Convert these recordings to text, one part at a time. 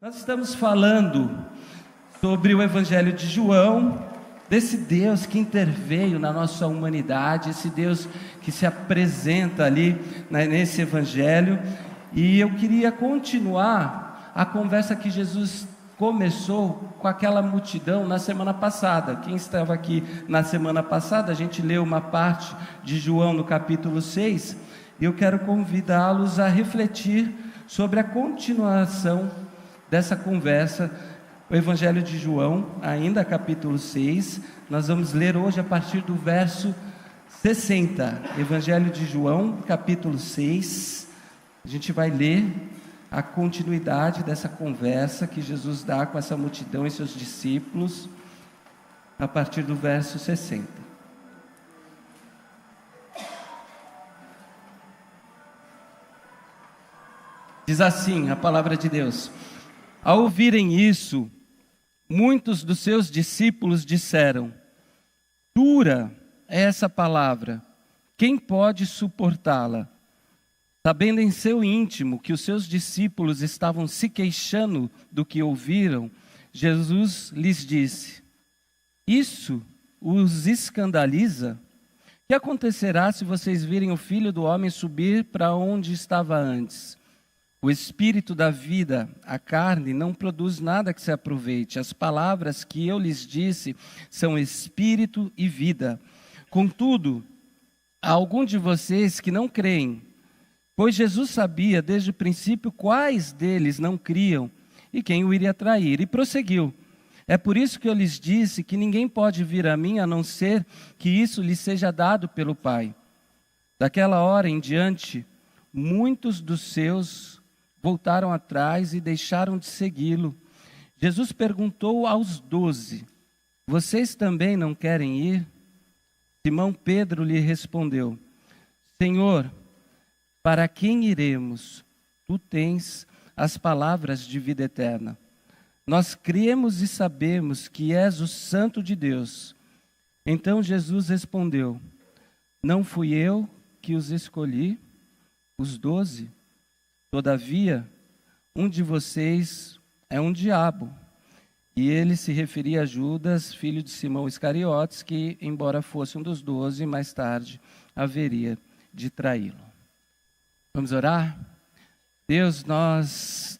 Nós estamos falando sobre o Evangelho de João, desse Deus que interveio na nossa humanidade, esse Deus que se apresenta ali nesse Evangelho. E eu queria continuar a conversa que Jesus começou com aquela multidão na semana passada. Quem estava aqui na semana passada, a gente leu uma parte de João no capítulo 6, e eu quero convidá-los a refletir sobre a continuação dessa conversa, o Evangelho de João, ainda capítulo 6, nós vamos ler hoje a partir do verso 60, Evangelho de João, capítulo 6, a gente vai ler a continuidade dessa conversa que Jesus dá com essa multidão e seus discípulos, a partir do verso 60. Diz assim a palavra de Deus: ao ouvirem isso, muitos dos seus discípulos disseram: dura é essa palavra, quem pode suportá-la? Sabendo em seu íntimo que os seus discípulos estavam se queixando do que ouviram, Jesus lhes disse: isso os escandaliza? Que acontecerá se vocês virem o Filho do Homem subir para onde estava antes? O Espírito da vida, a carne, não produz nada que se aproveite. As palavras que eu lhes disse são Espírito e vida. Contudo, há algum de vocês que não creem, pois Jesus sabia desde o princípio quais deles não criam e quem o iria trair. E prosseguiu: é por isso que eu lhes disse que ninguém pode vir a mim a não ser que isso lhe seja dado pelo Pai. Daquela hora em diante, muitos dos seus voltaram atrás e deixaram de segui-lo. Jesus perguntou aos 12: vocês também não querem ir? Simão Pedro lhe respondeu: Senhor, para quem iremos? Tu tens as palavras de vida eterna. Nós cremos e sabemos que és o Santo de Deus. Então Jesus respondeu: não fui eu que os escolhi, os 12? Todavia, um de vocês é um diabo. E ele se referia a Judas, filho de Simão Iscariotes, que, embora fosse um dos 12, mais tarde haveria de traí-lo. Vamos orar? Deus, nós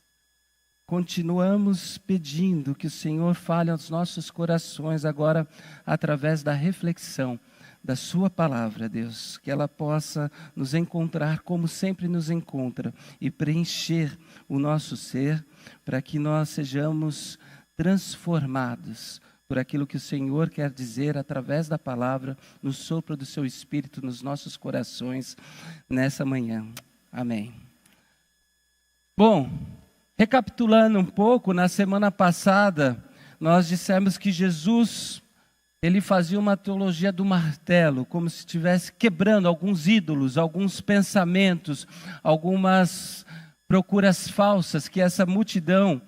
continuamos pedindo que o Senhor fale aos nossos corações agora através da reflexão da sua palavra, Deus, que ela possa nos encontrar como sempre nos encontra e preencher o nosso ser, para que nós sejamos transformados por aquilo que o Senhor quer dizer através da palavra, no sopro do seu Espírito nos nossos corações nessa manhã. Amém. Bom, recapitulando um pouco, na semana passada nós dissemos que Jesus, ele fazia uma teologia do martelo, como se estivesse quebrando alguns ídolos, alguns pensamentos, algumas procuras falsas que essa multidão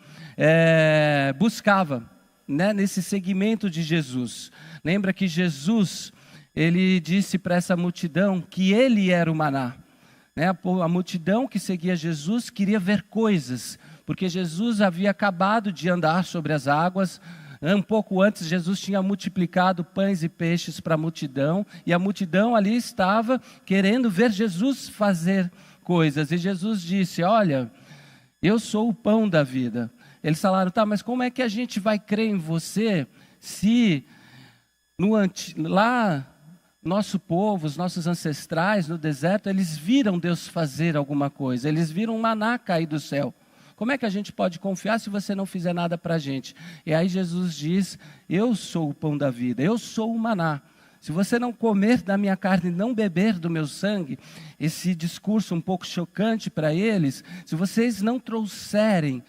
buscava, né, nesse segmento de Jesus. Lembra que Jesus, ele disse para essa multidão que ele era o maná. Né? A multidão que seguia Jesus queria ver coisas, porque Jesus havia acabado de andar sobre as águas. Um pouco antes, Jesus tinha multiplicado pães e peixes para a multidão, e a multidão ali estava querendo ver Jesus fazer coisas. E Jesus disse: olha, eu sou o pão da vida. Eles falaram: tá, mas como é que a gente vai crer em você se lá nosso povo, os nossos ancestrais no deserto, eles viram Deus fazer alguma coisa, eles viram um maná cair do céu. Como é que a gente pode confiar se você não fizer nada para a gente? E aí Jesus diz: eu sou o pão da vida, eu sou o maná. Se você não comer da minha carne e não beber do meu sangue, esse discurso um pouco chocante para eles, se vocês não trouxerem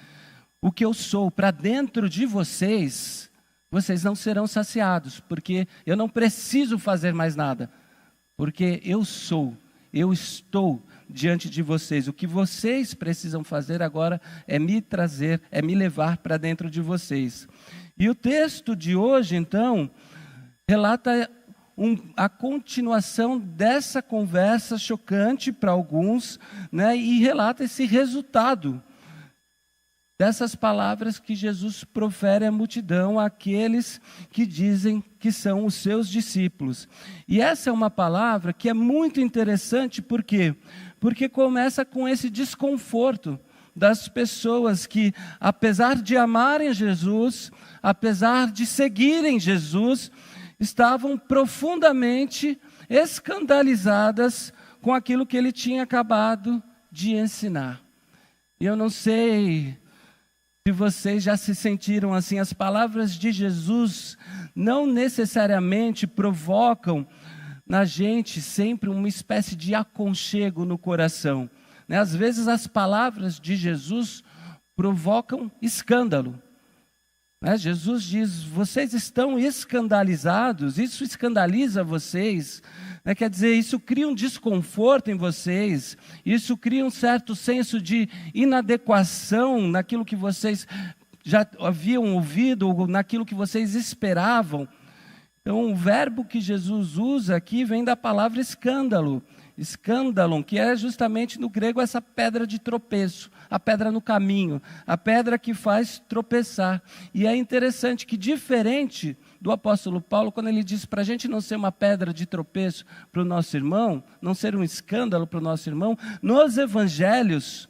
o que eu sou para dentro de vocês, vocês não serão saciados, porque eu não preciso fazer mais nada, porque eu estou diante de vocês. O que vocês precisam fazer agora é me trazer, é me levar para dentro de vocês. E o texto de hoje, então, relata a continuação dessa conversa chocante para alguns, né, e relata esse resultado dessas palavras que Jesus profere à multidão, àqueles que dizem que são os seus discípulos. E essa é uma palavra que é muito interessante, por quê? Porque começa com esse desconforto das pessoas que, apesar de amarem Jesus, apesar de seguirem Jesus, estavam profundamente escandalizadas com aquilo que ele tinha acabado de ensinar. E eu não sei se vocês já se sentiram assim. As palavras de Jesus não necessariamente provocam na gente sempre uma espécie de aconchego no coração, né? Às vezes as palavras de Jesus provocam escândalo, né? Jesus diz: vocês estão escandalizados, isso escandaliza vocês, né? Quer dizer, isso cria um desconforto em vocês, isso cria um certo senso de inadequação naquilo que vocês já haviam ouvido, ou naquilo que vocês esperavam. Então, o verbo que Jesus usa aqui vem da palavra escândalo, escândalon, que é justamente no grego essa pedra de tropeço, a pedra no caminho, a pedra que faz tropeçar. E é interessante que, diferente do apóstolo Paulo, quando ele diz para a gente não ser uma pedra de tropeço para o nosso irmão, não ser um escândalo para o nosso irmão, nos evangelhos,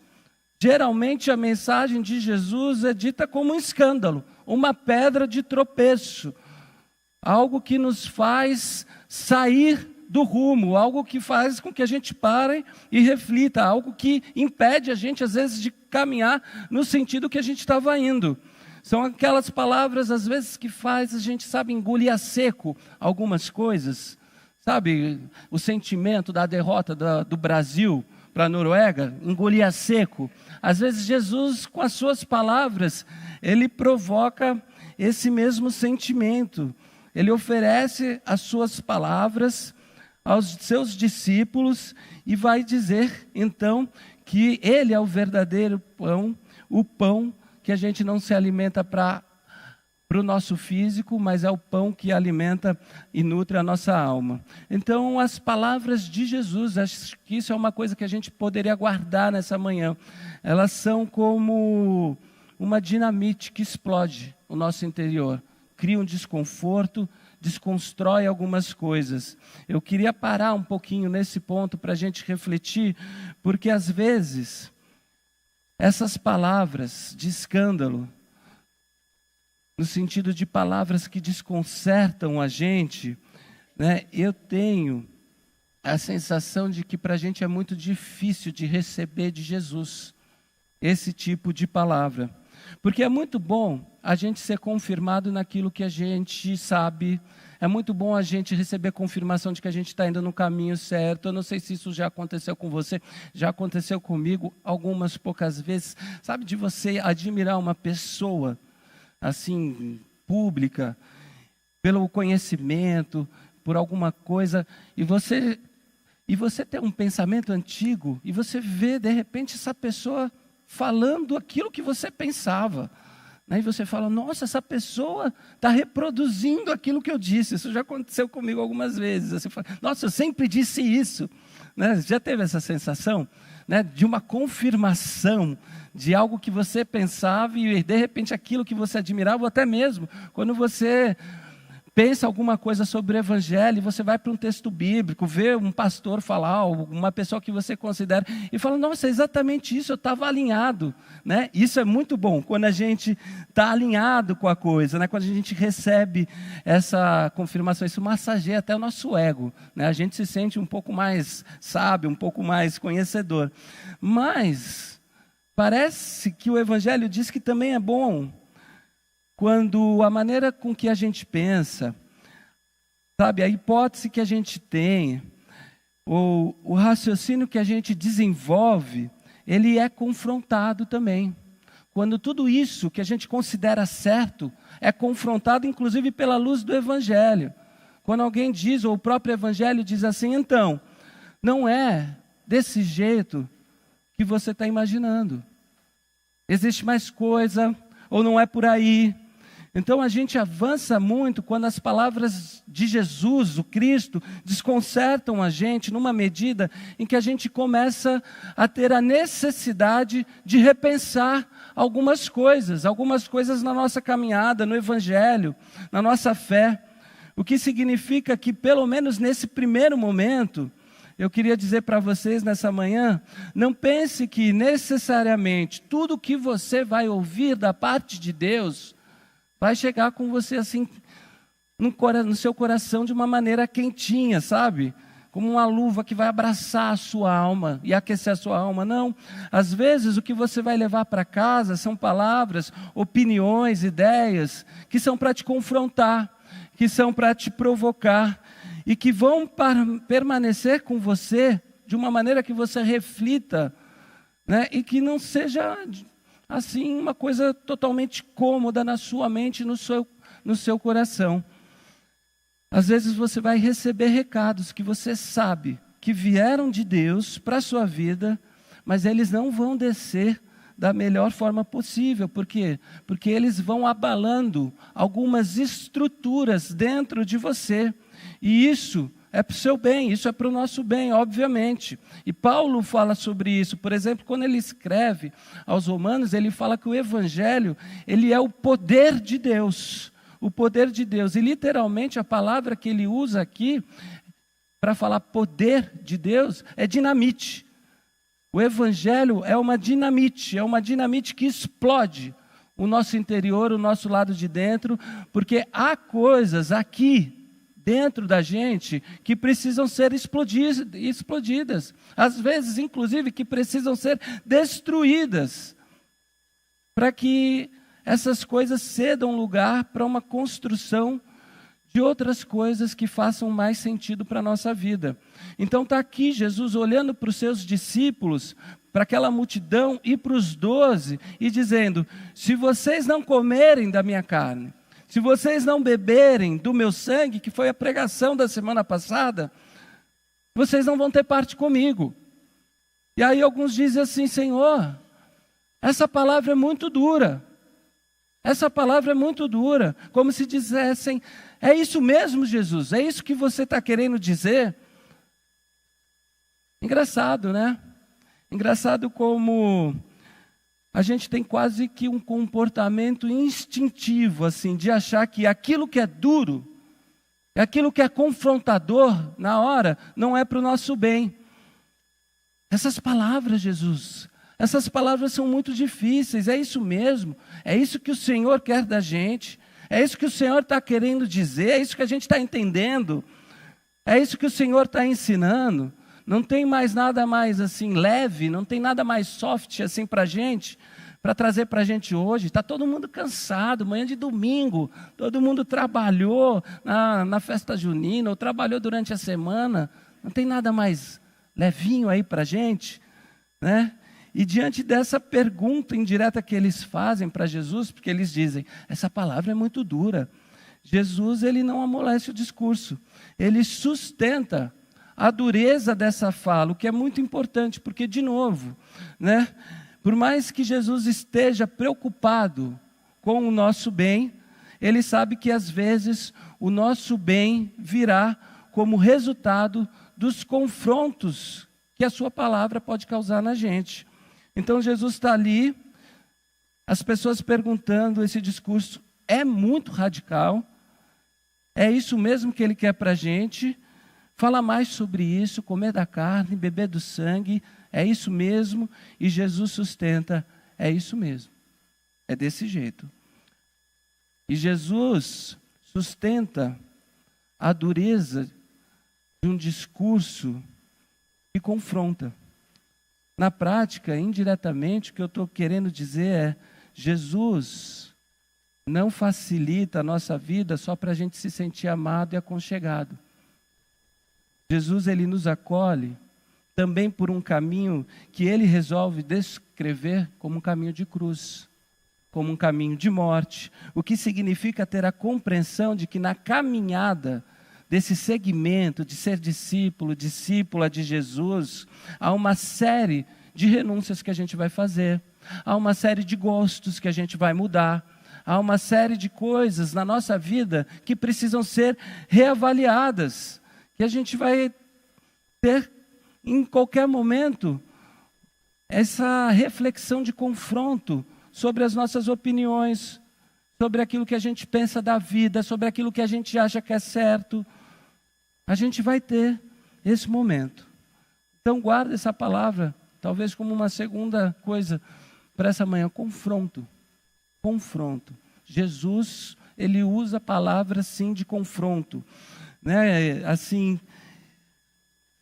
geralmente a mensagem de Jesus é dita como um escândalo, uma pedra de tropeço, algo que nos faz sair do rumo, algo que faz com que a gente pare e reflita, algo que impede a gente, às vezes, de caminhar no sentido que a gente estava indo. São aquelas palavras, às vezes, que faz a gente, sabe, engolir a seco algumas coisas. Sabe, o sentimento da derrota do Brasil para a Noruega, engolir a seco. Às vezes, Jesus, com as suas palavras, ele provoca esse mesmo sentimento. Ele oferece as suas palavras aos seus discípulos e vai dizer, então, que ele é o verdadeiro pão, o pão que a gente não se alimenta para o nosso físico, mas é o pão que alimenta e nutre a nossa alma. Então, as palavras de Jesus, acho que isso é uma coisa que a gente poderia guardar nessa manhã. Elas são como uma dinamite que explode o nosso interior, cria um desconforto, desconstrói algumas coisas. Eu queria parar um pouquinho nesse ponto para a gente refletir, porque às vezes essas palavras de escândalo, no sentido de palavras que desconcertam a gente, né, eu tenho a sensação de que para a gente é muito difícil de receber de Jesus esse tipo de palavra. Porque é muito bom a gente ser confirmado naquilo que a gente sabe, é muito bom a gente receber confirmação de que a gente está indo no caminho certo. Eu não sei se isso já aconteceu com você, já aconteceu comigo algumas poucas vezes. Sabe, de você admirar uma pessoa, assim, pública, pelo conhecimento, por alguma coisa, e você tem um pensamento antigo, e você vê, de repente, essa pessoa falando aquilo que você pensava. Aí você fala: nossa, essa pessoa está reproduzindo aquilo que eu disse. Isso já aconteceu comigo algumas vezes. Você fala: nossa, eu sempre disse isso. Né? Já teve essa sensação, né, de uma confirmação de algo que você pensava e de repente aquilo que você admirava, ou até mesmo quando você pensa alguma coisa sobre o Evangelho, você vai para um texto bíblico, vê um pastor falar, ou uma pessoa que você considera, e fala: nossa, é exatamente isso, eu estava alinhado. Né? Isso é muito bom, quando a gente está alinhado com a coisa, né? Quando a gente recebe essa confirmação, isso massageia até o nosso ego. Né? A gente se sente um pouco mais sábio, um pouco mais conhecedor. Mas parece que o Evangelho diz que também é bom quando a maneira com que a gente pensa, sabe, a hipótese que a gente tem, ou o raciocínio que a gente desenvolve, ele é confrontado também. Quando tudo isso que a gente considera certo é confrontado, inclusive pela luz do Evangelho. Quando alguém diz, ou o próprio Evangelho diz assim: então, não é desse jeito que você está imaginando. Existe mais coisa, ou não é por aí. Então a gente avança muito quando as palavras de Jesus, o Cristo, desconcertam a gente numa medida em que a gente começa a ter a necessidade de repensar algumas coisas na nossa caminhada, no Evangelho, na nossa fé. O que significa que, pelo menos nesse primeiro momento, eu queria dizer para vocês nessa manhã, não pense que necessariamente tudo que você vai ouvir da parte de Deus vai chegar com você assim, no seu coração de uma maneira quentinha, sabe? Como uma luva que vai abraçar a sua alma e aquecer a sua alma. Não, às vezes o que você vai levar para casa são palavras, opiniões, ideias, que são para te confrontar, que são para te provocar, e que vão permanecer com você de uma maneira que você reflita, né? E que não seja assim uma coisa totalmente cômoda na sua mente, no seu coração. Às vezes você vai receber recados que você sabe que vieram de Deus para a sua vida, mas eles não vão descer da melhor forma possível. Por quê? Porque eles vão abalando algumas estruturas dentro de você. E isso é para o seu bem, isso é para o nosso bem, obviamente. E Paulo fala sobre isso. Por exemplo, quando ele escreve aos Romanos, ele fala que o Evangelho, ele é o poder de Deus. O poder de Deus. E literalmente a palavra que ele usa aqui, para falar poder de Deus, é dinamite. O Evangelho é uma dinamite que explode o nosso interior, o nosso lado de dentro, porque há coisas aqui dentro da gente que precisam ser explodidas. Às vezes, inclusive, que precisam ser destruídas, para que essas coisas cedam lugar para uma construção de outras coisas que façam mais sentido para a nossa vida. Então está aqui Jesus olhando para os seus discípulos, para aquela multidão e para os 12, e dizendo: se vocês não comerem da minha carne, se vocês não beberem do meu sangue, que foi a pregação da semana passada, vocês não vão ter parte comigo. E aí alguns dizem assim: Senhor, essa palavra é muito dura. Essa palavra é muito dura. Como se dissessem: é isso mesmo, Jesus? É isso que você está querendo dizer? Engraçado, né? Engraçado como a gente tem quase que um comportamento instintivo, assim, de achar que aquilo que é duro, aquilo que é confrontador na hora, não é para o nosso bem. Essas palavras, Jesus, essas palavras são muito difíceis, é isso mesmo, é isso que o Senhor quer da gente, é isso que o Senhor está querendo dizer, é isso que a gente está entendendo, é isso que o Senhor está ensinando. Não tem mais nada mais assim leve, não tem nada mais soft assim para a gente, para trazer para a gente hoje. Está todo mundo cansado, manhã de domingo, todo mundo trabalhou na festa junina, ou trabalhou durante a semana, não tem nada mais levinho aí para a gente, né? E diante dessa pergunta indireta que eles fazem para Jesus, porque eles dizem: essa palavra é muito dura, Jesus, ele não amolece o discurso, ele sustenta a dureza dessa fala, o que é muito importante, porque, de novo, né, por mais que Jesus esteja preocupado com o nosso bem, ele sabe que às vezes o nosso bem virá como resultado dos confrontos que a sua palavra pode causar na gente. Então Jesus está ali, as pessoas perguntando, esse discurso é muito radical, é isso mesmo que ele quer para a gente? Fala mais sobre isso, comer da carne, beber do sangue, é isso mesmo? E Jesus sustenta: é isso mesmo, é desse jeito. E Jesus sustenta a dureza de um discurso que confronta. Na prática, indiretamente, o que eu estou querendo dizer é: Jesus não facilita a nossa vida só para a gente se sentir amado e aconchegado. Jesus, ele nos acolhe também por um caminho que ele resolve descrever como um caminho de cruz, como um caminho de morte, o que significa ter a compreensão de que na caminhada desse segmento de ser discípulo, discípula de Jesus, há uma série de renúncias que a gente vai fazer, há uma série de gostos que a gente vai mudar, há uma série de coisas na nossa vida que precisam ser reavaliadas, que a gente vai ter em qualquer momento essa reflexão de confronto sobre as nossas opiniões, sobre aquilo que a gente pensa da vida, sobre aquilo que a gente acha que é certo. A gente vai ter esse momento. Então guarda essa palavra, talvez como uma segunda coisa para essa manhã, confronto. Confronto. Jesus, ele usa a palavra sim de confronto, né? Assim,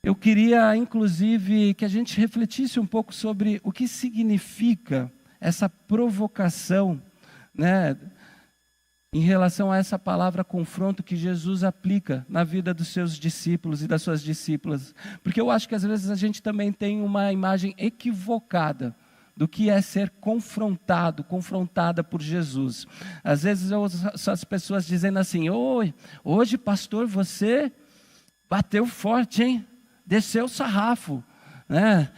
eu queria inclusive que a gente refletisse um pouco sobre o que significa essa provocação, né, em relação a essa palavra confronto que Jesus aplica na vida dos seus discípulos e das suas discípulas. Porque eu acho que às vezes a gente também tem uma imagem equivocada do que é ser confrontado, confrontada por Jesus. Às vezes eu ouço as pessoas dizendo assim: "Oi, hoje pastor, você bateu forte, hein? Desceu o sarrafo", né?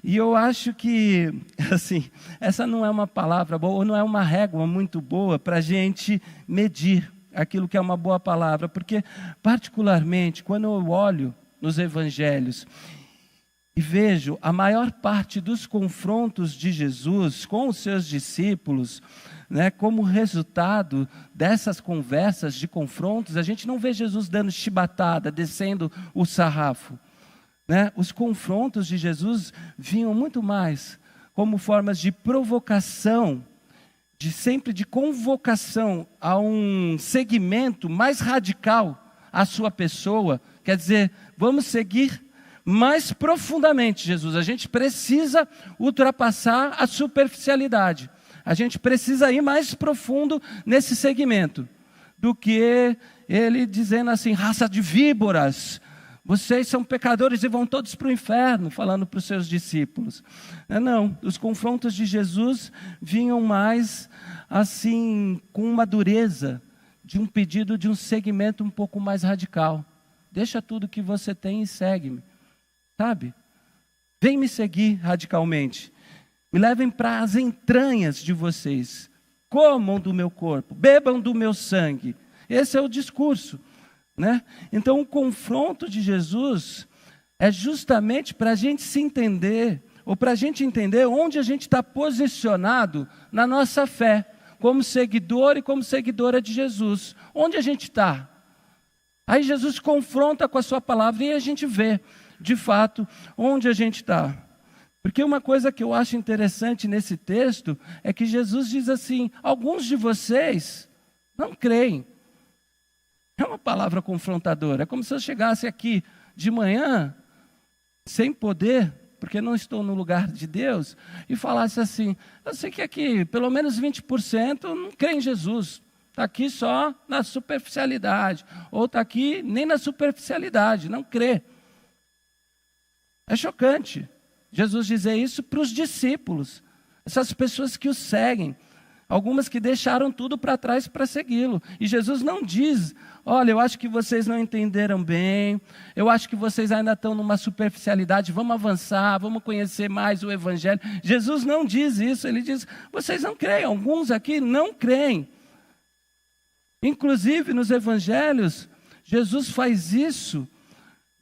E eu acho que, assim, essa não é uma palavra boa, ou não é uma régua muito boa para a gente medir aquilo que é uma boa palavra, porque, particularmente, quando eu olho nos evangelhos e vejo a maior parte dos confrontos de Jesus com os seus discípulos, né, como resultado dessas conversas de confrontos, a gente não vê Jesus dando chibatada, descendo o sarrafo. Né? Os confrontos de Jesus vinham muito mais como formas de provocação, sempre de convocação a um segmento mais radical à sua pessoa. Quer dizer, vamos seguir mais profundamente Jesus. A gente precisa ultrapassar a superficialidade. A gente precisa ir mais profundo nesse segmento do que ele dizendo assim: raça de víboras, vocês são pecadores e vão todos para o inferno, falando para os seus discípulos. Não, os confrontos de Jesus vinham mais assim, com uma dureza, de um pedido de um segmento um pouco mais radical. Deixa tudo que você tem e segue-me, sabe? Vem me seguir radicalmente. Me levem para as entranhas de vocês. Comam do meu corpo, bebam do meu sangue. Esse é o discurso. Né? Então o confronto de Jesus é justamente para a gente se entender, ou para a gente entender onde a gente está posicionado na nossa fé, como seguidor e como seguidora de Jesus. Onde a gente está? Aí Jesus confronta com a sua palavra e a gente vê, de fato, onde a gente está. Porque uma coisa que eu acho interessante nesse texto é que Jesus diz assim: alguns de vocês não creem. É uma palavra confrontadora. É como se eu chegasse aqui de manhã, sem poder, porque não estou no lugar de Deus, e falasse assim: eu sei que aqui pelo menos 20% não crê em Jesus. Está aqui só na superficialidade. Ou está aqui nem na superficialidade, não crê. É chocante Jesus dizer isso para os discípulos, essas pessoas que o seguem. Algumas que deixaram tudo para trás para segui-lo. E Jesus não diz: olha, eu acho que vocês não entenderam bem, eu acho que vocês ainda estão numa superficialidade, vamos avançar, vamos conhecer mais o Evangelho. Jesus não diz isso, ele diz: vocês não creem, alguns aqui não creem. Inclusive nos Evangelhos, Jesus faz isso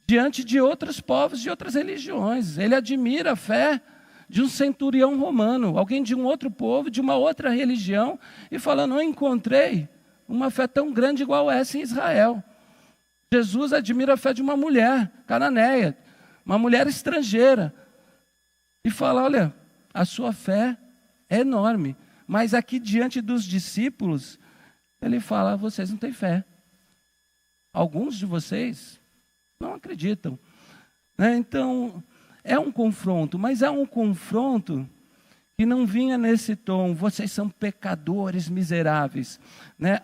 diante de outros povos, de outras religiões. Ele admira a fé de um centurião romano, alguém de um outro povo, de uma outra religião, e fala: não encontrei uma fé tão grande igual essa em Israel. Jesus admira a fé de uma mulher cananeia, uma mulher estrangeira, e fala: olha, a sua fé é enorme, mas aqui diante dos discípulos, ele fala: vocês não têm fé. Alguns de vocês não acreditam. Então, é um confronto, mas é um confronto que não vinha nesse tom: vocês são pecadores miseráveis.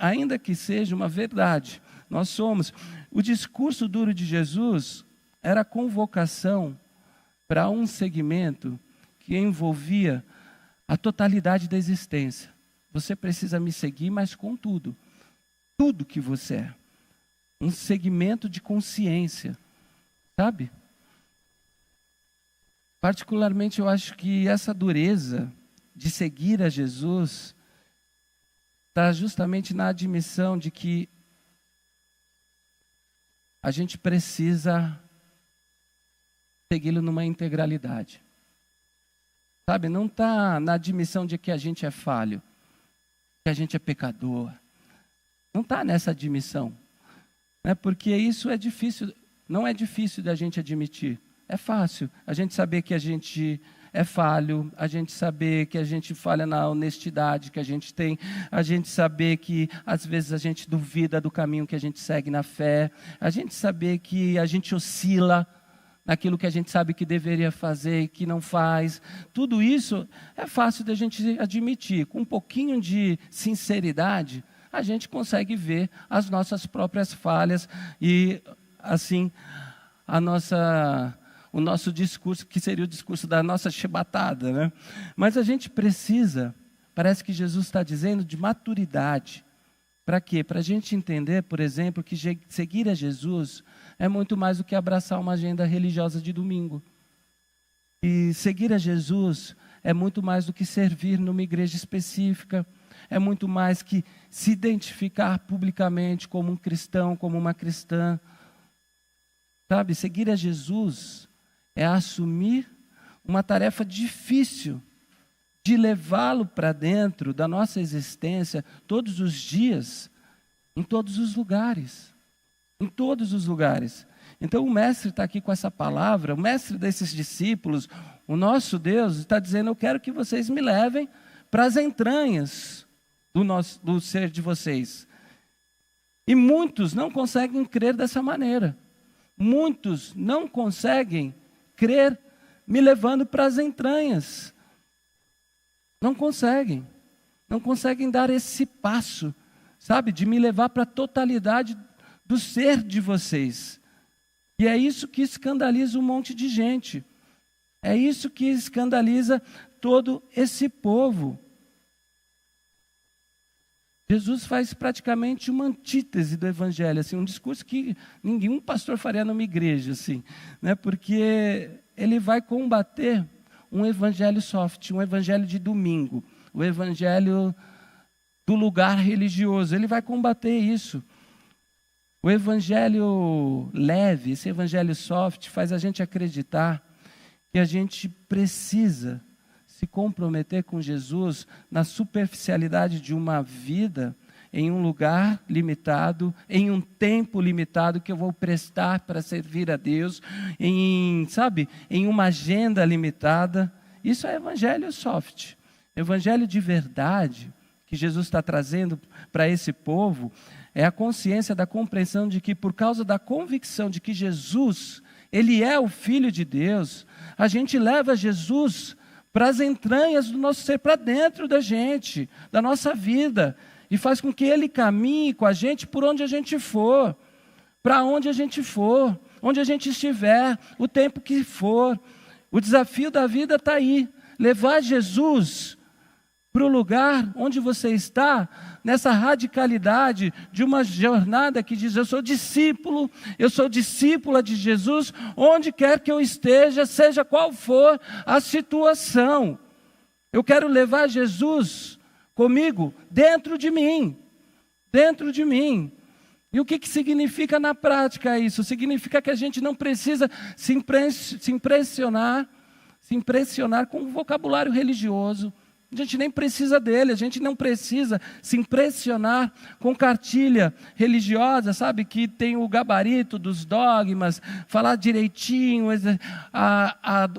Ainda que seja uma verdade, nós somos. O discurso duro de Jesus era convocação para um segmento que envolvia a totalidade da existência. Você precisa me seguir, mas com tudo. Tudo que você é. Um segmento de consciência, sabe? Particularmente eu acho que essa dureza de seguir a Jesus está justamente na admissão de que a gente precisa segui-lo numa integralidade. Sabe, não está na admissão de que a gente é falho, que a gente é pecador. Não está nessa admissão. Né? Porque isso é difícil, não é difícil da gente admitir. É fácil a gente saber que a gente é falho, a gente saber que a gente falha na honestidade que a gente tem, a gente saber que às vezes a gente duvida do caminho que a gente segue na fé, a gente saber que a gente oscila naquilo que a gente sabe que deveria fazer e que não faz. Tudo isso é fácil da gente admitir. Com um pouquinho de sinceridade, a gente consegue ver as nossas próprias falhas e, assim, o nosso discurso, que seria o discurso da nossa chibatada, né? Mas a gente precisa, parece que Jesus está dizendo, de maturidade. Para quê? Para a gente entender, por exemplo, que seguir a Jesus é muito mais do que abraçar uma agenda religiosa de domingo. E seguir a Jesus é muito mais do que servir numa igreja específica, é muito mais que se identificar publicamente como um cristão, como uma cristã. Sabe, seguir a Jesus é assumir uma tarefa difícil de levá-lo para dentro da nossa existência todos os dias, em todos os lugares. Em todos os lugares. Então o mestre está aqui com essa palavra, o mestre desses discípulos, o nosso Deus está dizendo: eu quero que vocês me levem para as entranhas do ser de vocês. E muitos não conseguem crer dessa maneira. Muitos não conseguem crer me levando para as entranhas. Não conseguem dar esse passo, sabe, de me levar para a totalidade do ser de vocês. E é isso que escandaliza um monte de gente. É isso que escandaliza todo esse povo. Jesus faz praticamente uma antítese do evangelho, assim, um discurso que nenhum pastor faria numa igreja, assim, né? Porque ele vai combater um evangelho soft, um evangelho de domingo, o evangelho do lugar religioso. Ele vai combater isso. O evangelho leve, esse evangelho soft, faz a gente acreditar que a gente precisa se comprometer com Jesus na superficialidade de uma vida, em um lugar limitado, em um tempo limitado que eu vou prestar para servir a Deus, em uma agenda limitada. Isso é evangelho soft. Evangelho de verdade, que Jesus está trazendo para esse povo, é a consciência da compreensão de que, por causa da convicção de que Jesus, Ele é o Filho de Deus, a gente leva Jesus para as entranhas do nosso ser, para dentro da gente, da nossa vida, e faz com que Ele caminhe com a gente por onde a gente for, para onde a gente for, onde a gente estiver, o tempo que for. O desafio da vida está aí, levar Jesus para o lugar onde você está, nessa radicalidade de uma jornada que diz: eu sou discípula de Jesus, onde quer que eu esteja, seja qual for a situação. Eu quero levar Jesus comigo, dentro de mim. E o que significa na prática isso? Significa que a gente não precisa se impressionar com o vocabulário religioso. A gente nem precisa dele, a gente não precisa se impressionar com cartilha religiosa, sabe, que tem o gabarito dos dogmas, falar direitinho,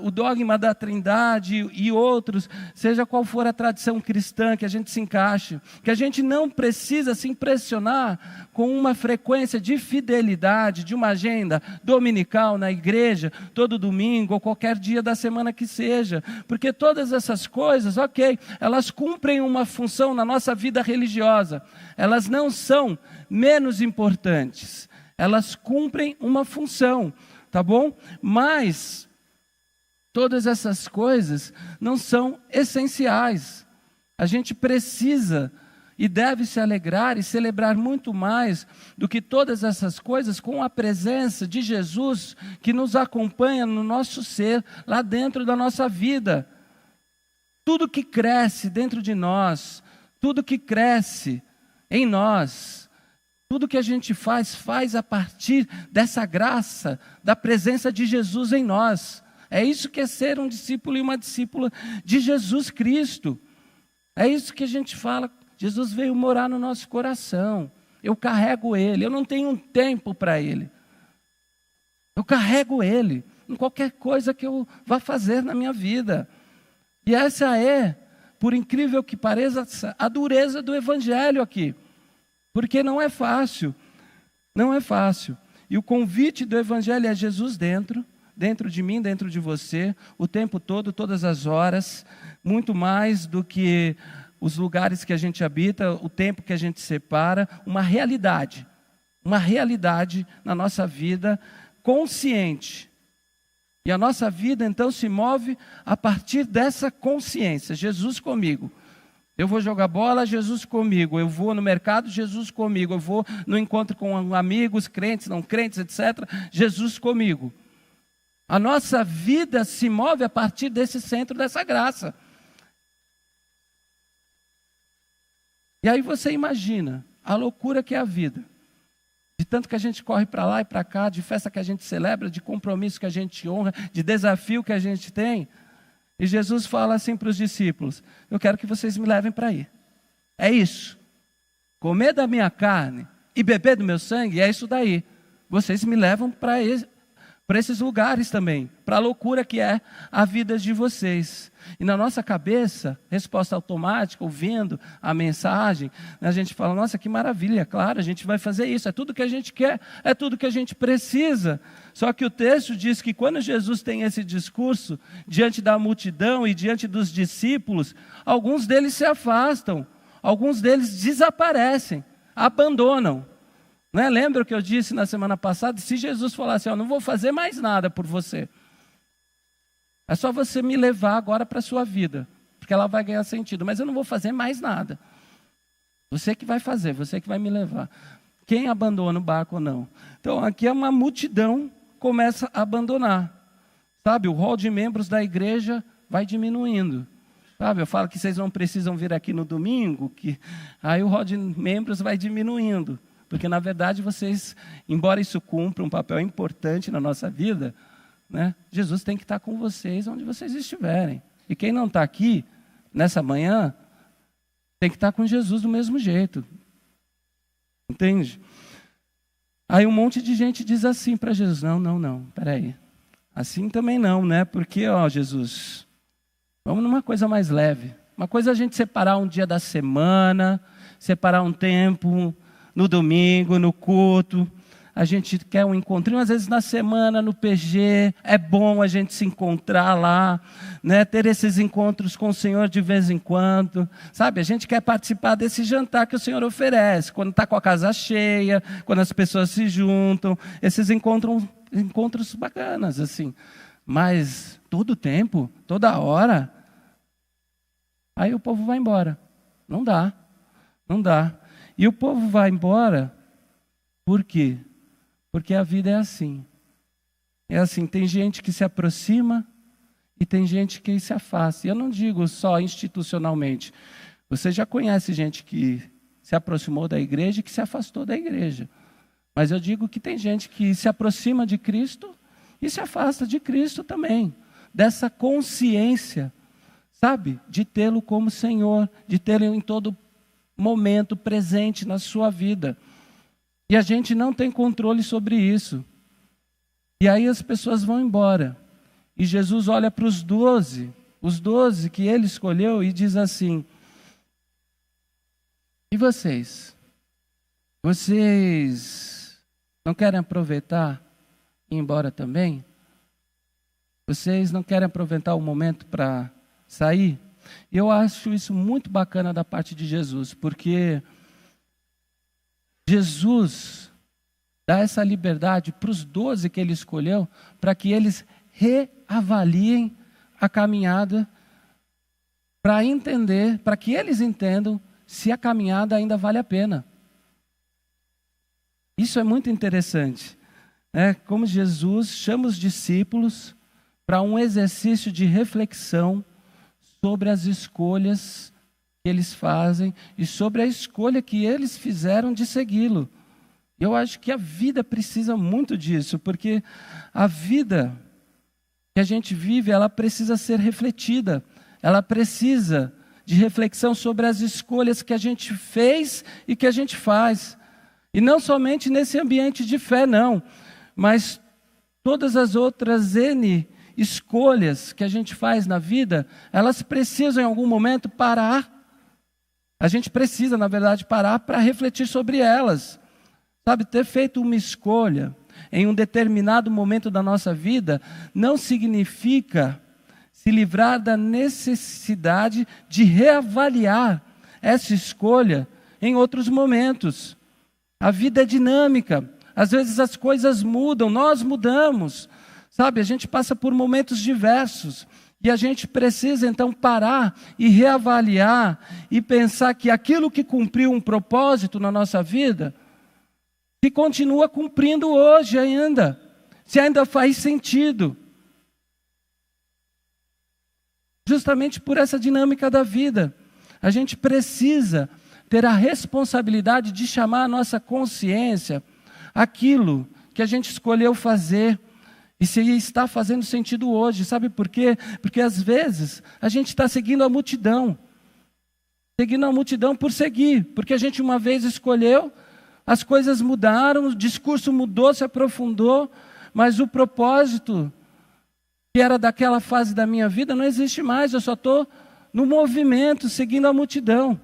o dogma da Trindade e outros, seja qual for a tradição cristã que a gente se encaixe, que a gente não precisa se impressionar com uma frequência de fidelidade, de uma agenda dominical na igreja, todo domingo ou qualquer dia da semana que seja, porque todas essas coisas, ok, elas cumprem uma função na nossa vida religiosa, elas não são menos importantes, elas cumprem uma função, tá bom? Mas todas essas coisas não são essenciais. A gente precisa e deve se alegrar e celebrar muito mais do que todas essas coisas com a presença de Jesus que nos acompanha no nosso ser, lá dentro da nossa vida. Tudo que cresce dentro de nós, tudo que cresce em nós, tudo que a gente faz a partir dessa graça, da presença de Jesus em nós. É isso que é ser um discípulo e uma discípula de Jesus Cristo. É isso que a gente fala, Jesus veio morar no nosso coração. Eu carrego Ele, eu não tenho um tempo para Ele. Eu carrego Ele em qualquer coisa que eu vá fazer na minha vida. E essa é, por incrível que pareça, a dureza do Evangelho aqui. Porque não é fácil, não é fácil. E o convite do Evangelho é Jesus dentro de mim, dentro de você, o tempo todo, todas as horas, muito mais do que os lugares que a gente habita, o tempo que a gente separa, uma realidade na nossa vida consciente. E a nossa vida então se move a partir dessa consciência, Jesus comigo. Eu vou jogar bola, Jesus comigo. Eu vou no mercado, Jesus comigo. Eu vou no encontro com amigos, crentes, não crentes, etc. Jesus comigo. A nossa vida se move a partir desse centro, dessa graça. E aí você imagina a loucura que é a vida. De tanto que a gente corre para lá e para cá, de festa que a gente celebra, de compromisso que a gente honra, de desafio que a gente tem. E Jesus fala assim para os discípulos: eu quero que vocês me levem para aí. É isso. Comer da minha carne e beber do meu sangue, é isso daí. Vocês me levam para esses lugares também, para a loucura que é a vida de vocês. E na nossa cabeça, resposta automática, ouvindo a mensagem, a gente fala: nossa, que maravilha, claro, a gente vai fazer isso, é tudo que a gente quer, é tudo que a gente precisa. Só que o texto diz que quando Jesus tem esse discurso, diante da multidão e diante dos discípulos, alguns deles se afastam, alguns deles desaparecem, abandonam. Né? Lembra o que eu disse na semana passada? Se Jesus falasse: não vou fazer mais nada por você, é só você me levar agora para a sua vida, porque ela vai ganhar sentido, mas eu não vou fazer mais nada. Você que vai fazer, você que vai me levar. Quem abandona o barco ou não? Então aqui é uma multidão começa a abandonar. Sabe, o rol de membros da igreja vai diminuindo. Sabe, eu falo que vocês não precisam vir aqui no domingo, que aí o rol de membros vai diminuindo. Porque, na verdade, vocês, embora isso cumpra um papel importante na nossa vida, né, Jesus tem que estar com vocês onde vocês estiverem. E quem não está aqui, nessa manhã, tem que estar com Jesus do mesmo jeito. Entende? Aí um monte de gente diz assim para Jesus: não, peraí. Assim também não, né? Porque, Jesus, vamos numa coisa mais leve. Uma coisa é a gente separar um dia da semana, separar um tempo no domingo, no culto. A gente quer um encontrinho, às vezes na semana, no PG. É bom a gente se encontrar lá, né? Ter esses encontros com o Senhor de vez em quando. Sabe, a gente quer participar desse jantar que o Senhor oferece, quando está com a casa cheia, quando as pessoas se juntam. Esses encontros bacanas, assim. Mas todo tempo, toda hora, aí o povo vai embora. Não dá. E o povo vai embora, por quê? Porque a vida é assim. É assim, tem gente que se aproxima e tem gente que se afasta. E eu não digo só institucionalmente. Você já conhece gente que se aproximou da igreja e que se afastou da igreja. Mas eu digo que tem gente que se aproxima de Cristo e se afasta de Cristo também. Dessa consciência, sabe? De tê-lo como Senhor, de tê-lo em todo momento presente na sua vida. E a gente não tem controle sobre isso. E aí as pessoas vão embora. E Jesus olha para os 12 que ele escolheu, e diz assim: e vocês? Vocês não querem aproveitar e ir embora também? Vocês não querem aproveitar o momento para sair? Eu acho isso muito bacana da parte de Jesus, porque Jesus dá essa liberdade para os 12 que ele escolheu, para que eles reavaliem a caminhada, para entender, para que eles entendam se a caminhada ainda vale a pena. Isso é muito interessante, né? Como Jesus chama os discípulos para um exercício de reflexão sobre as escolhas que eles fazem e sobre a escolha que eles fizeram de segui-lo. Eu acho que a vida precisa muito disso, porque a vida que a gente vive, ela precisa ser refletida, ela precisa de reflexão sobre as escolhas que a gente fez e que a gente faz. E não somente nesse ambiente de fé, não, mas todas as outras N escolhas que a gente faz na vida, elas precisam em algum momento parar. A gente precisa, na verdade, parar para refletir sobre elas. Sabe, ter feito uma escolha em um determinado momento da nossa vida não significa se livrar da necessidade de reavaliar essa escolha em outros momentos. A vida é dinâmica, às vezes as coisas mudam, nós mudamos, sabe? A gente passa por momentos diversos e a gente precisa então parar e reavaliar e pensar que aquilo que cumpriu um propósito na nossa vida, se continua cumprindo hoje ainda, se ainda faz sentido. Justamente por essa dinâmica da vida, a gente precisa ter a responsabilidade de chamar a nossa consciência aquilo que a gente escolheu fazer e se está fazendo sentido hoje. Sabe por quê? Porque às vezes a gente está seguindo a multidão por seguir, porque a gente uma vez escolheu, as coisas mudaram, o discurso mudou, se aprofundou, mas o propósito que era daquela fase da minha vida não existe mais, eu só estou no movimento, seguindo a multidão.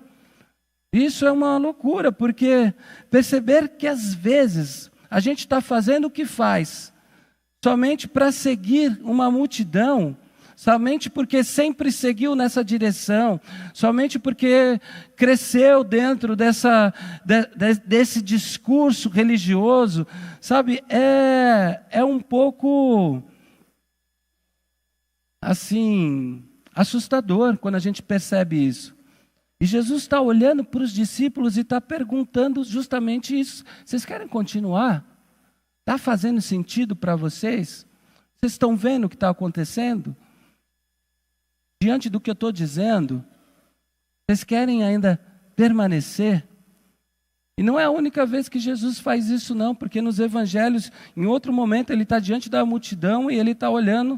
Isso é uma loucura, porque perceber que às vezes a gente está fazendo o que faz, somente para seguir uma multidão, somente porque sempre seguiu nessa direção, somente porque cresceu dentro desse discurso religioso, sabe, é um pouco, assim, assustador quando a gente percebe isso. E Jesus está olhando para os discípulos e está perguntando justamente isso. Vocês querem continuar? Está fazendo sentido para vocês? Vocês estão vendo o que está acontecendo? Diante do que eu estou dizendo, vocês querem ainda permanecer? E não é a única vez que Jesus faz isso não, porque nos evangelhos, em outro momento, ele está diante da multidão e ele está olhando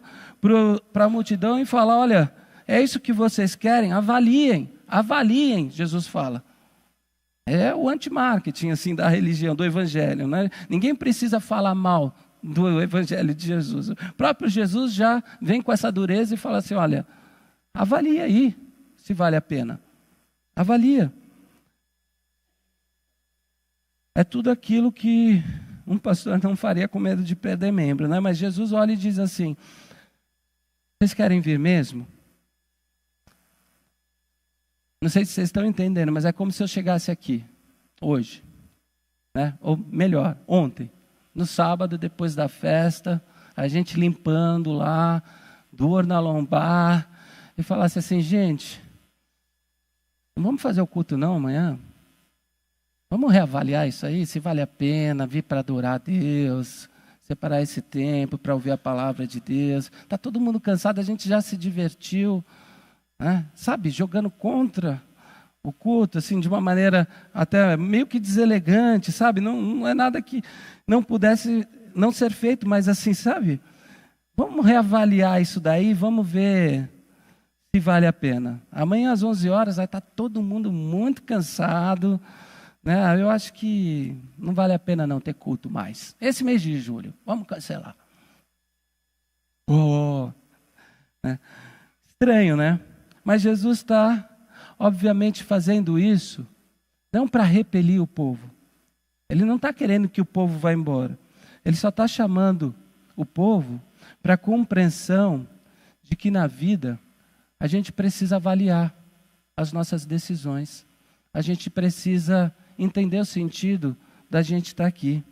para a multidão e fala, olha, é isso que vocês querem? Avaliem, Jesus fala. É o anti-marketing assim, da religião, do evangelho. Né? Ninguém precisa falar mal do evangelho de Jesus. O próprio Jesus já vem com essa dureza e fala assim, olha, avalia aí se vale a pena. Avalia. É tudo aquilo que um pastor não faria com medo de perder membro, né? Mas Jesus olha e diz assim, vocês querem vir mesmo? Não sei se vocês estão entendendo, mas é como se eu chegasse aqui, hoje, né? Ou melhor, ontem, no sábado, depois da festa, a gente limpando lá, dor na lombar, e falasse assim, gente, não vamos fazer o culto não amanhã? Vamos reavaliar isso aí, se vale a pena vir para adorar a Deus, separar esse tempo para ouvir a palavra de Deus. Está todo mundo cansado, a gente já se divertiu, né? Sabe, jogando contra o culto, assim, de uma maneira até meio que deselegante, sabe? Não é nada que não pudesse não ser feito, mas assim, sabe? Vamos reavaliar isso daí, vamos ver se vale a pena. Amanhã às 11 horas vai estar todo mundo muito cansado, né? Eu acho que não vale a pena não ter culto mais. Esse mês de julho, vamos cancelar. Né? Estranho, né? Mas Jesus está, obviamente, fazendo isso não para repelir o povo. Ele não está querendo que o povo vá embora. Ele só está chamando o povo para a compreensão de que na vida a gente precisa avaliar as nossas decisões. A gente precisa entender o sentido da gente estar aqui.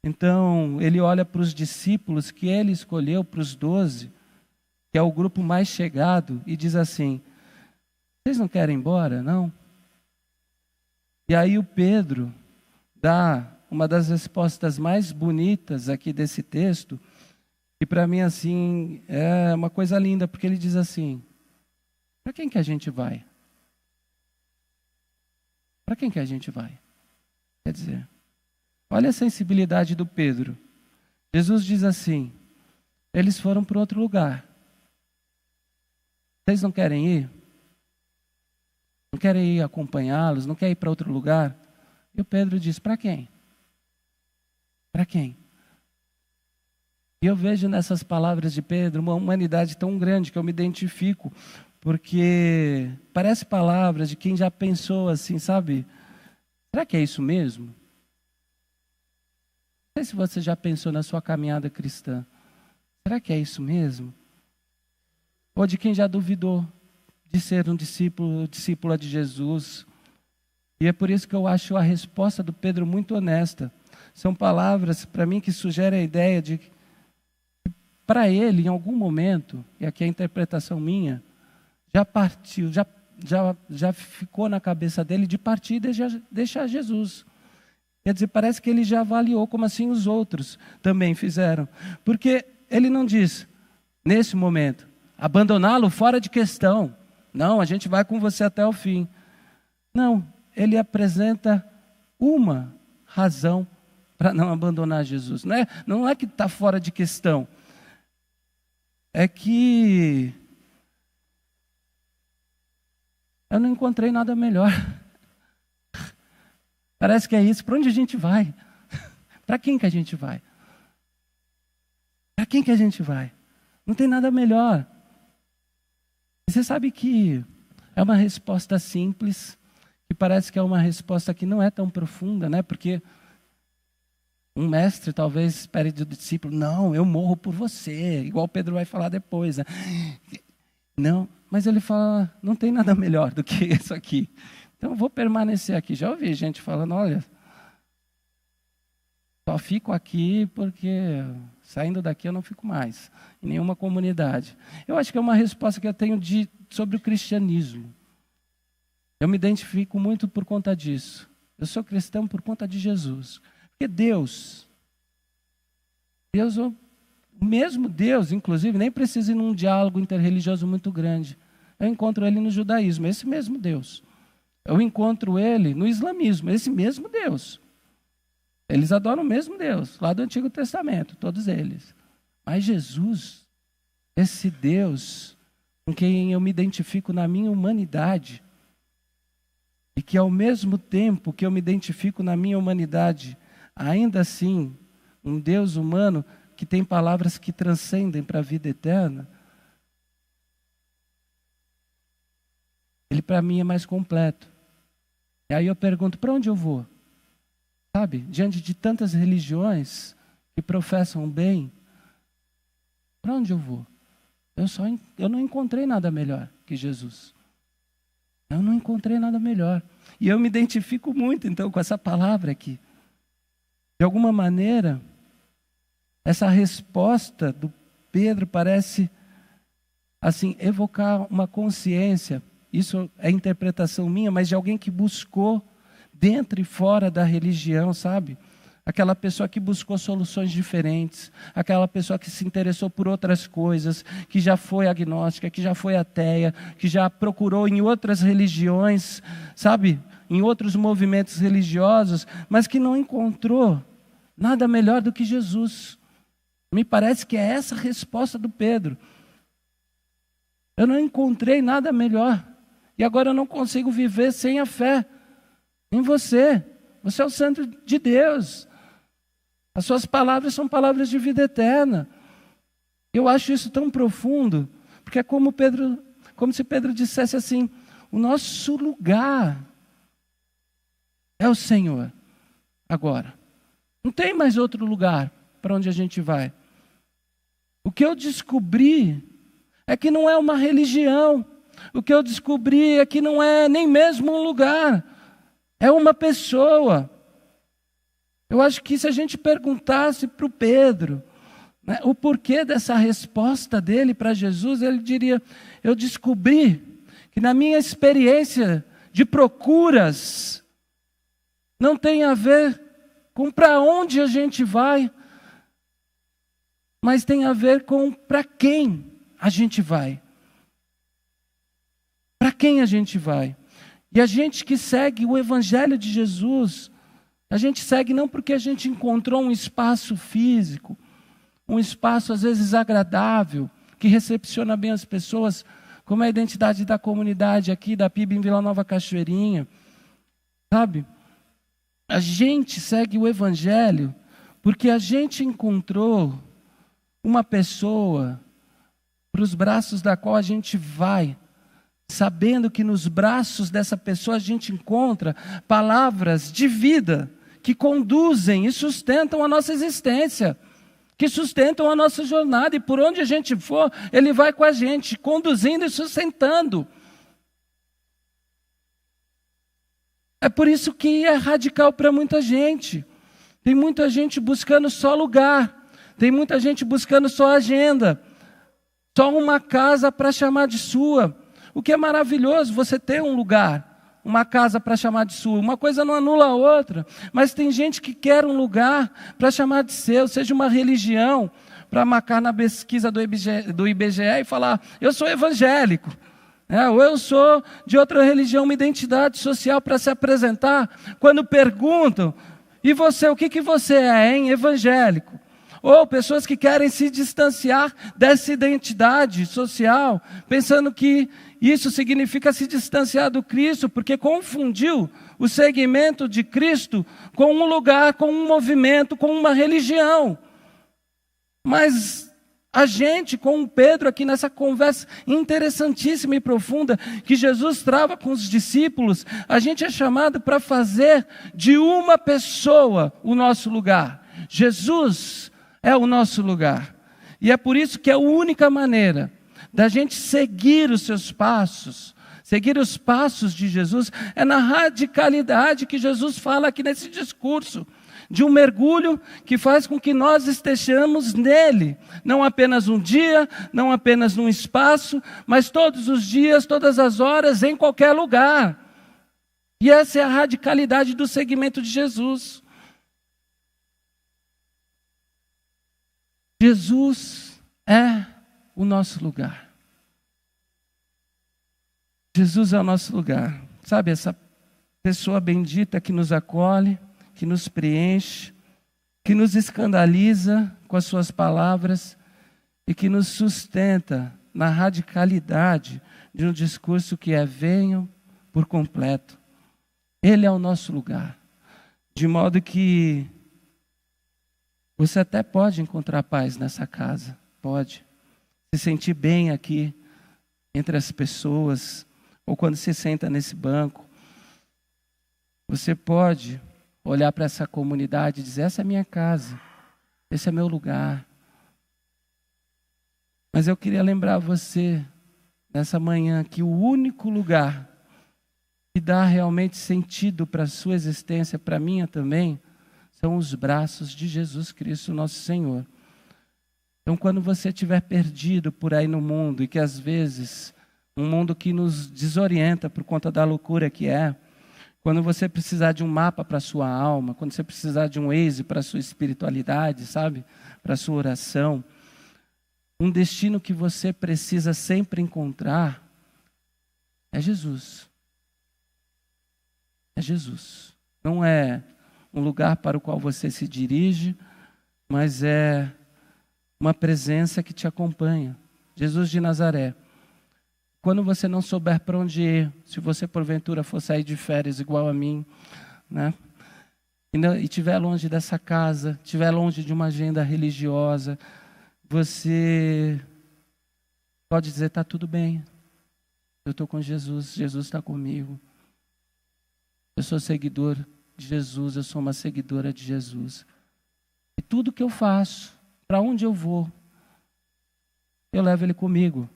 Então, ele olha para os discípulos que ele escolheu, para os 12, que é o grupo mais chegado, e diz assim, vocês não querem ir embora, não? E aí o Pedro dá uma das respostas mais bonitas aqui desse texto, e para mim assim, é uma coisa linda, porque ele diz assim, para quem que a gente vai? para quem que a gente vai? Quer dizer, olha a sensibilidade do Pedro. Jesus diz assim, eles foram para outro lugar. Vocês não querem ir? Não querem ir acompanhá-los? Não querem ir para outro lugar? E o Pedro diz, para quem? Para quem? E eu vejo nessas palavras de Pedro uma humanidade tão grande que eu me identifico, porque parece palavras de quem já pensou assim, sabe? Será que é isso mesmo? Não sei se você já pensou na sua caminhada cristã. Será que é isso mesmo? Ou de quem já duvidou de ser um discípulo, discípula de Jesus. E é por isso que eu acho a resposta do Pedro muito honesta. São palavras, para mim, que sugerem a ideia de que, para ele, em algum momento, e aqui é a interpretação minha, já partiu, já ficou na cabeça dele de partir e deixar Jesus. Quer dizer, parece que ele já avaliou como assim os outros também fizeram. Porque ele não diz, nesse momento, abandoná-lo fora de questão. Não, a gente vai com você até o fim. Não, ele apresenta uma razão para não abandonar Jesus. Não é que está fora de questão. É que eu não encontrei nada melhor. Parece que é isso. Para onde a gente vai? Para quem que a gente vai? Para quem que a gente vai? Não tem nada melhor. Você sabe que é uma resposta simples, que parece que é uma resposta que não é tão profunda, né? Porque um mestre talvez espere do discípulo, não, eu morro por você, igual Pedro vai falar depois. Né? Não, mas ele fala, não tem nada melhor do que isso aqui. Então eu vou permanecer aqui. Já ouvi gente falando, olha, só fico aqui porque saindo daqui eu não fico mais em nenhuma comunidade. Eu acho que é uma resposta que eu tenho sobre o cristianismo. Eu me identifico muito por conta disso. Eu sou cristão por conta de Jesus. Porque Deus, o mesmo Deus, inclusive, nem precisa ir num diálogo interreligioso muito grande. Eu encontro ele no judaísmo, esse mesmo Deus. Eu encontro ele no islamismo, esse mesmo Deus. Eles adoram o mesmo Deus, lá do Antigo Testamento, todos eles. Mas Jesus, esse Deus com quem eu me identifico na minha humanidade, e que ao mesmo tempo que eu me identifico na minha humanidade, ainda assim, um Deus humano que tem palavras que transcendem para a vida eterna, ele para mim é mais completo. E aí eu pergunto, para onde eu vou? Sabe, diante de tantas religiões que professam bem, para onde eu vou? Eu não encontrei nada melhor que Jesus. Eu não encontrei nada melhor. E eu me identifico muito, então, com essa palavra aqui. De alguma maneira, essa resposta do Pedro parece, assim, evocar uma consciência. Isso é interpretação minha, mas de alguém que buscou dentro e fora da religião, sabe? Aquela pessoa que buscou soluções diferentes, aquela pessoa que se interessou por outras coisas, que já foi agnóstica, que já foi ateia, que já procurou em outras religiões, sabe? Em outros movimentos religiosos, mas que não encontrou nada melhor do que Jesus. Me parece que é essa a resposta do Pedro. Eu não encontrei nada melhor. E agora eu não consigo viver sem a fé em você. Você é o centro de Deus. As suas palavras são palavras de vida eterna. Eu acho isso tão profundo, porque é como se Pedro dissesse assim, o nosso lugar é o Senhor agora. Não tem mais outro lugar para onde a gente vai. O que eu descobri é que não é uma religião. O que eu descobri é que não é nem mesmo um lugar. É uma pessoa. Eu acho que se a gente perguntasse para o Pedro, né, o porquê dessa resposta dele para Jesus, ele diria, eu descobri que na minha experiência de procuras, não tem a ver com para onde a gente vai, mas tem a ver com para quem a gente vai. Para quem a gente vai. E a gente que segue o Evangelho de Jesus, a gente segue não porque a gente encontrou um espaço físico, um espaço às vezes agradável, que recepciona bem as pessoas, como é a identidade da comunidade aqui, da PIB em Vila Nova Cachoeirinha, sabe? A gente segue o Evangelho porque a gente encontrou uma pessoa para os braços da qual a gente vai, sabendo que nos braços dessa pessoa a gente encontra palavras de vida que conduzem e sustentam a nossa existência, que sustentam a nossa jornada, e por onde a gente for, Ele vai com a gente, conduzindo e sustentando. É por isso que é radical para muita gente. Tem muita gente buscando só lugar, tem muita gente buscando só agenda, só uma casa para chamar de sua. O que é maravilhoso, você ter um lugar, uma casa para chamar de sua. Uma coisa não anula a outra, mas tem gente que quer um lugar para chamar de seu, seja uma religião, para marcar na pesquisa do IBGE e falar, eu sou evangélico. Ou eu sou de outra religião, uma identidade social para se apresentar. Quando perguntam, e você, o que você é, hein? Evangélico. Ou pessoas que querem se distanciar dessa identidade social, pensando que isso significa se distanciar do Cristo, porque confundiu o segmento de Cristo com um lugar, com um movimento, com uma religião. Mas a gente, com o Pedro aqui nessa conversa interessantíssima e profunda, que Jesus trava com os discípulos, a gente é chamado para fazer de uma pessoa o nosso lugar. Jesus é o nosso lugar. E é por isso que é a única maneira da gente seguir os seus passos, seguir os passos de Jesus, é na radicalidade que Jesus fala aqui nesse discurso, de um mergulho que faz com que nós estejamos nele, não apenas um dia, não apenas num espaço, mas todos os dias, todas as horas, em qualquer lugar. E essa é a radicalidade do seguimento de Jesus. Jesus é o nosso lugar. Jesus é o nosso lugar. Sabe, essa pessoa bendita que nos acolhe, que nos preenche, que nos escandaliza com as suas palavras e que nos sustenta na radicalidade de um discurso que é venham por completo. Ele é o nosso lugar. De modo que você até pode encontrar paz nessa casa, pode. Se sentir bem aqui, entre as pessoas, ou quando se senta nesse banco. Você pode olhar para essa comunidade e dizer, essa é a minha casa, esse é meu lugar. Mas eu queria lembrar você, nessa manhã, que o único lugar que dá realmente sentido para a sua existência, para a minha também, são os braços de Jesus Cristo, nosso Senhor. Então, quando você estiver perdido por aí no mundo, e que às vezes, um mundo que nos desorienta por conta da loucura que é, quando você precisar de um mapa para a sua alma, quando você precisar de um Waze para a sua espiritualidade, sabe? Para a sua oração, um destino que você precisa sempre encontrar é Jesus. É Jesus. Não é um lugar para o qual você se dirige, mas é uma presença que te acompanha. Jesus de Nazaré. Quando você não souber para onde ir, se você porventura for sair de férias igual a mim, né? E estiver longe dessa casa, estiver longe de uma agenda religiosa, você pode dizer, está tudo bem, eu estou com Jesus, Jesus está comigo. Eu sou seguidor de Jesus, eu sou uma seguidora de Jesus. E tudo que eu faço, para onde eu vou, eu levo Ele comigo.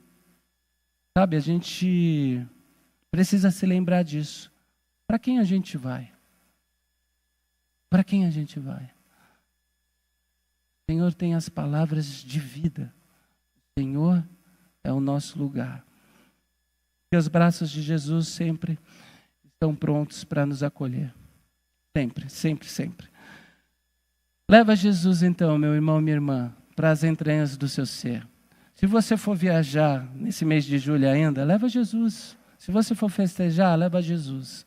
Sabe, a gente precisa se lembrar disso. Para quem a gente vai? Para quem a gente vai? O Senhor tem as palavras de vida. O Senhor é o nosso lugar. E os braços de Jesus sempre estão prontos para nos acolher. Sempre, sempre, sempre. Leva Jesus então, meu irmão, minha irmã, para as entranhas do seu ser. Se você for viajar nesse mês de julho ainda, leva Jesus. Se você for festejar, leva Jesus.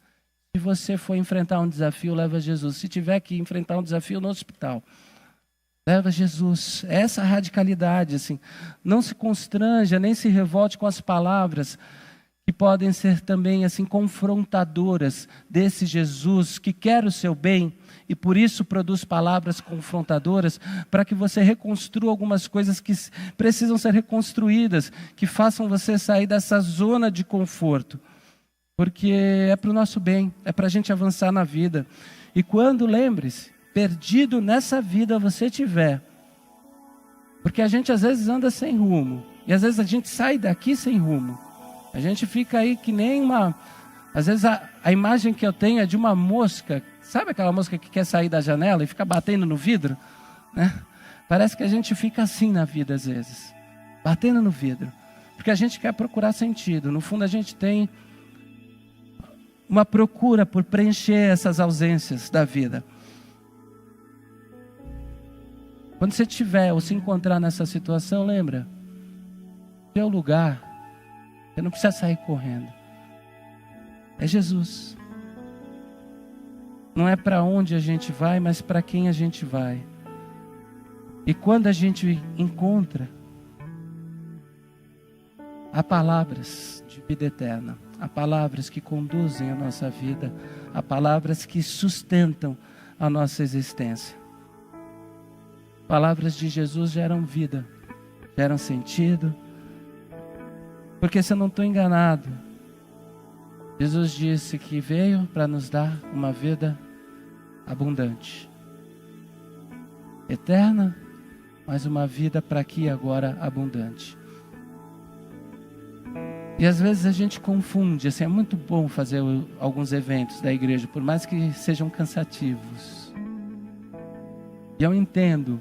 Se você for enfrentar um desafio, leva Jesus. Se tiver que enfrentar um desafio no hospital, leva Jesus. Essa radicalidade, assim. Não se constranja, nem se revolte com as palavras que podem ser também assim confrontadoras desse Jesus que quer o seu bem e por isso produz palavras confrontadoras para que você reconstrua algumas coisas que precisam ser reconstruídas, que façam você sair dessa zona de conforto, porque é para o nosso bem, é para a gente avançar na vida. E quando, lembre-se, perdido nessa vida você tiver, porque a gente às vezes anda sem rumo, e às vezes a gente sai daqui sem rumo, a gente fica aí que nem uma... Às vezes a imagem que eu tenho é de uma mosca. Sabe aquela mosca que quer sair da janela e fica batendo no vidro? Né? Parece que a gente fica assim na vida às vezes. Batendo no vidro. Porque a gente quer procurar sentido. No fundo a gente tem uma procura por preencher essas ausências da vida. Quando você tiver ou se encontrar nessa situação, lembra? Teu lugar... Você não precisa sair correndo. É Jesus. Não é para onde a gente vai, mas para quem a gente vai. E quando a gente encontra, há palavras de vida eterna, há palavras que conduzem a nossa vida, há palavras que sustentam a nossa existência. Palavras de Jesus geram vida, geram sentido. Porque se eu não estou enganado, Jesus disse que veio para nos dar uma vida abundante, eterna, mas uma vida para aqui e agora abundante. E às vezes a gente confunde, assim, é muito bom fazer alguns eventos da igreja, por mais que sejam cansativos. E eu entendo,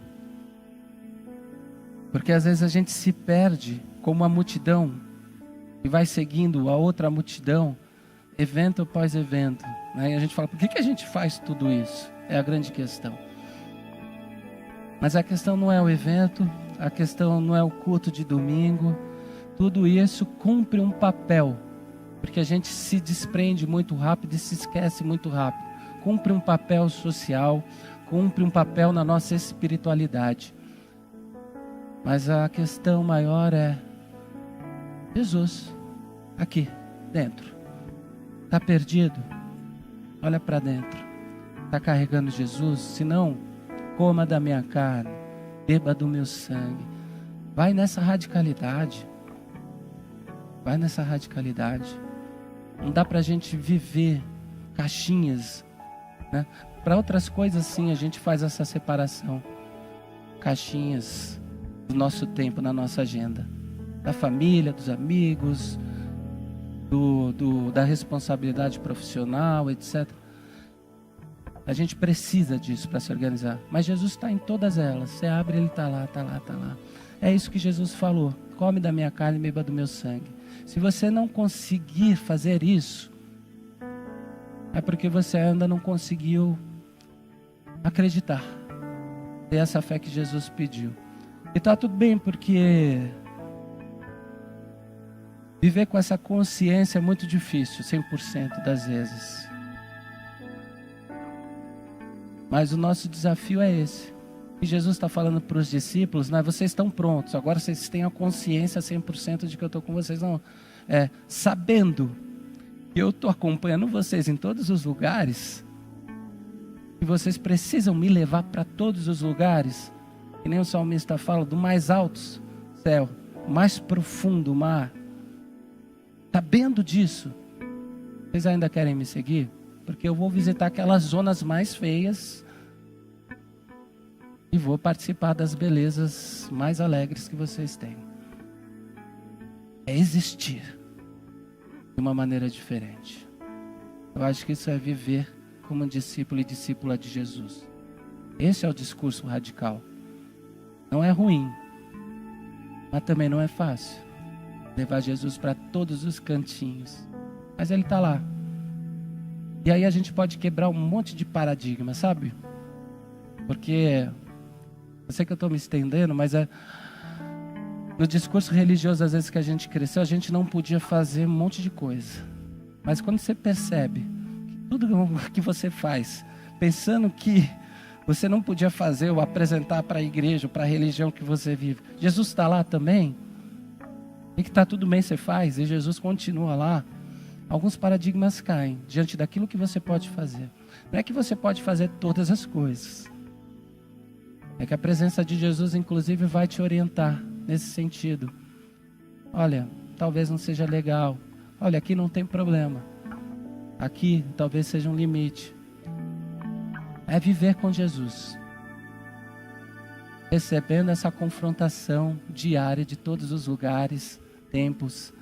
porque às vezes a gente se perde como uma multidão, e vai seguindo a outra multidão, evento após evento, né? E a gente fala, por que a gente faz tudo isso? É a grande questão. Mas a questão não é o evento, a questão não é o culto de domingo, tudo isso cumpre um papel, porque a gente se desprende muito rápido e se esquece muito rápido. Cumpre um papel social, cumpre um papel na nossa espiritualidade. Mas a questão maior é Jesus, aqui dentro. Está perdido? Olha para dentro. Está carregando Jesus? Se não, coma da minha carne, beba do meu sangue. Vai nessa radicalidade. Vai nessa radicalidade. Não dá para a gente viver caixinhas, né? Para outras coisas sim a gente faz essa separação. Caixinhas do nosso tempo na nossa agenda. Da família, dos amigos, da responsabilidade profissional, etc. A gente precisa disso para se organizar. Mas Jesus está em todas elas. Você abre, Ele está lá, está lá, está lá. É isso que Jesus falou. Come da minha carne e beba do meu sangue. Se você não conseguir fazer isso, é porque você ainda não conseguiu acreditar. Ter essa fé que Jesus pediu. E está tudo bem, porque viver com essa consciência é muito difícil, 100% das vezes. Mas o nosso desafio é esse. E Jesus está falando para os discípulos, não é, vocês estão prontos, agora vocês têm a consciência 100% de que eu estou com vocês. Não, sabendo que eu estou acompanhando vocês em todos os lugares, e vocês precisam me levar para todos os lugares, que nem o salmista fala, do mais alto céu, mais profundo mar. Sabendo disso, vocês ainda querem me seguir? Porque eu vou visitar aquelas zonas mais feias e vou participar das belezas mais alegres que vocês têm. É existir de uma maneira diferente. Eu acho que isso é viver como um discípulo e discípula de Jesus. Esse é o discurso radical. Não é ruim, mas também não é fácil levar Jesus para todos os cantinhos. Mas Ele está lá. E aí a gente pode quebrar um monte de paradigma, sabe? Porque eu sei que eu estou me estendendo, mas No discurso religioso, às vezes que a gente cresceu, a gente não podia fazer um monte de coisa. Mas quando você percebe que tudo que você faz, pensando que você não podia fazer ou apresentar para a igreja, para a religião que você vive, Jesus está lá também, e que está tudo bem, você faz, e Jesus continua lá. Alguns paradigmas caem diante daquilo que você pode fazer. Não é que você pode fazer todas as coisas. É que a presença de Jesus, inclusive, vai te orientar nesse sentido. Olha, talvez não seja legal. Olha, aqui não tem problema. Aqui talvez seja um limite. É viver com Jesus, recebendo essa confrontação diária de todos os lugares, tempos,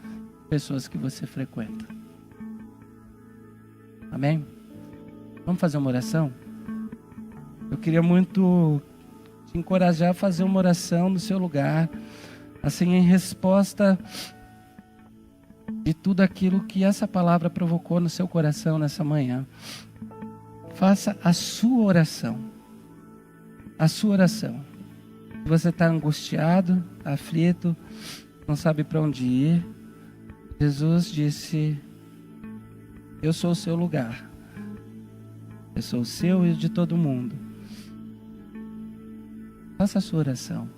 pessoas que você frequenta. Amém? Vamos fazer uma oração? Eu queria muito te encorajar a fazer uma oração no seu lugar, assim, em resposta de tudo aquilo que essa palavra provocou no seu coração nessa manhã. Faça a sua oração. A sua oração. Se você está angustiado, aflito, não sabe para onde ir, Jesus disse: eu sou o seu lugar. Eu sou o seu e o de todo mundo. Faça a sua oração.